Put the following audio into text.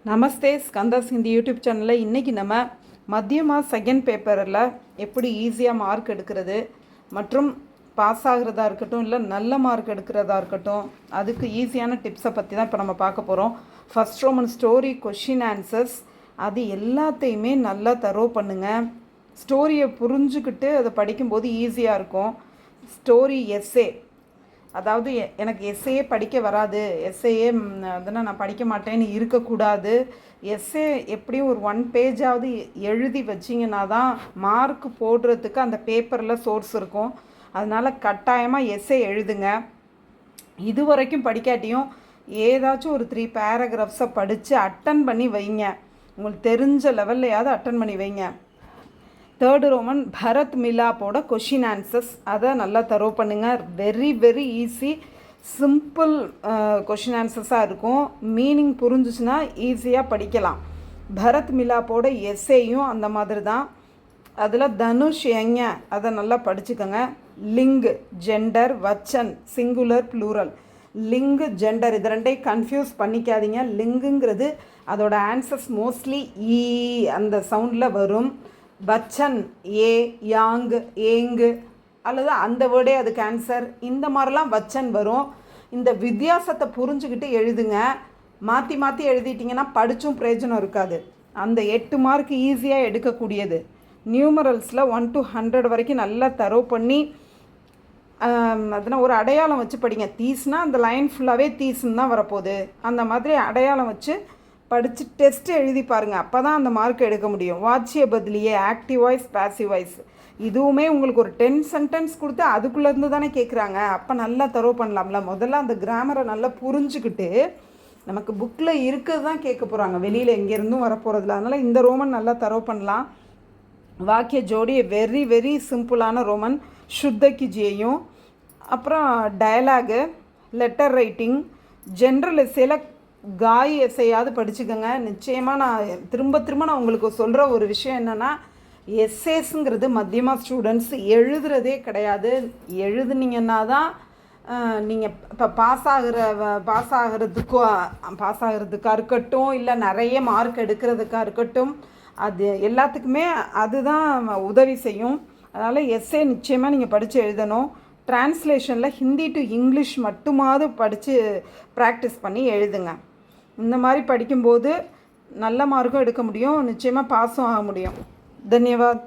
நமஸ்தே ஸ்கந்தாஸ் Hindi YouTube சேனலில் இன்றைக்கி நம்ம மத்தியமாக செகண்ட் பேப்பரில் எப்படி ஈஸியாக மார்க் எடுக்கிறது மற்றும் பாஸ் ஆகிறதா இருக்கட்டும் இல்லை நல்ல மார்க் எடுக்கிறதா இருக்கட்டும் அதுக்கு ஈஸியான டிப்ஸை பற்றி தான் இப்போ நம்ம பார்க்க போகிறோம். First Roman story question answers அது எல்லாத்தையுமே நல்லா தரோ பண்ணுங்கள். ஸ்டோரியை புரிஞ்சுக்கிட்டு அதை படிக்கும்போது ஈஸியாக இருக்கும். ஸ்டோரி எஸ்ஸே, அதாவது எனக்கு எஸ்ஏயே படிக்க வராது, எஸ்ஏயே அதனால் நான் படிக்க மாட்டேன்னு இருக்கக்கூடாது. எஸ்ஏ எப்படியும் ஒரு 1 பேஜாவது எழுதி வச்சிங்கன்னா தான் மார்க் போடுறதுக்கு அந்த பேப்பரில் சோர்ஸ் இருக்கும். அதனால் கட்டாயமாக எஸ்ஏ எழுதுங்க. இது வரைக்கும் படிக்காட்டியும் ஏதாச்சும் ஒரு 3 பேராகிராஃப்ஸை படித்து அட்டன் பண்ணி வைங்க. உங்களுக்கு தெரிஞ்ச லெவல்லையாவது அட்டன் பண்ணி வைங்க. தேர்டு ரோமன் பரத் மிலாப்போட கொஷின் ஆன்சர்ஸ் அதை நல்லா தரோ பண்ணுங்கள். வெரி ஈஸி, சிம்பிள் கொஷின் ஆன்சர்ஸாக இருக்கும். மீனிங் புரிஞ்சிச்சுன்னா ஈஸியாக படிக்கலாம். பரத் மிலாப்போட எஸ்ஏயும் அந்த மாதிரி தான். அதில் தனுஷ் எங்க அதை நல்லா படிச்சுக்கோங்க. லிங்க், ஜெண்டர், வச்சன், சிங்குலர், ப்ளூரல். லிங்க், ஜெண்டர் இது ரெண்டையும் கன்ஃபியூஸ் பண்ணிக்காதீங்க. லிங்குங்கிறது அதோட ஆன்சர்ஸ் மோஸ்ட்லி ஈ அந்த சவுண்டில் வரும். பச்சன் ஏ, யாங், ஏங்கு அல்லது அந்த வேர்டே அதுக்கு ஆன்சர். இந்த மாதிரிலாம் வச்சன் வரும். இந்த வித்தியாசத்தை புரிஞ்சுக்கிட்டு எழுதுங்க. மாற்றி எழுதிட்டிங்கன்னா படித்தும் பிரயோஜனம் இருக்காது. அந்த 8 மார்க் ஈஸியாக எடுக்கக்கூடியது. நியூமரல்ஸில் 1 to 100 வரைக்கும் நல்லா தரோ பண்ணி அதனால் ஒரு அடையாளம் வச்சு படிங்க. தீஸ்னால் அந்த லைன் ஃபுல்லாகவே தீஸ்ன்னு தான் வரப்போகுது. அந்த மாதிரி அடையாளம் வச்சு படித்து டெஸ்ட்டு எழுதி பாருங்கள். அப்போ தான் அந்த மார்க் எடுக்க முடியும். வாட்சிய பதிலியே ஆக்டிவ் வாய்ஸ், பேசிவ் வாய்ஸ் இதுவுமே உங்களுக்கு ஒரு 10 சென்டென்ஸ் கொடுத்து அதுக்குள்ளேருந்து தானே கேட்குறாங்க. அப்போ நல்லா தரோ பண்ணலாம்ல. முதல்ல அந்த கிராமரை நல்லா புரிஞ்சுக்கிட்டு நமக்கு புக்கில் இருக்கிறது தான் கேட்க போகிறாங்க, வெளியில் எங்கேருந்தும் வரப்போகிறதில்ல. அதனால் இந்த ரோமன் நல்லா தரோ பண்ணலாம். வாக்கிய ஜோடி வெரி சிம்பிளான ரோமன். சுத்தக்கி ஜேயும் அப்புறம் டயலாகு, லெட்டர் ரைட்டிங், ஜென்ரல் எஸ்ஸேல காய் எஸ்ஸையாவது படிச்சுக்கோங்க. நிச்சயமாக நான் திரும்ப நான் உங்களுக்கு சொல்கிற ஒரு விஷயம் என்னென்னா, எஸ்ஏஸுங்கிறது மத்தியமாக ஸ்டூடெண்ட்ஸ் எழுதுறதே கிடையாது. எழுதுனீங்கன்னா தான் நீங்கள் இப்போ பாஸ் ஆகிறதுக்காக இருக்கட்டும் இல்லை நிறைய மார்க் எடுக்கிறதுக்காக இருக்கட்டும், அது எல்லாத்துக்குமே அதுதான் உதவி செய்யும். அதனால் எஸ்ஏ நிச்சயமாக நீங்கள் படித்து எழுதணும். டிரான்ஸ்லேஷனில் ஹிந்தி டு இங்கிலீஷ் மட்டுமாவது படித்து ப்ராக்டிஸ் பண்ணி எழுதுங்க. இந்த மாதிரி படிக்கும்போது நல்ல மார்க்கும் எடுக்க முடியும், நிச்சயமாக பாஸும் ஆக முடியும். தன்யவாத்.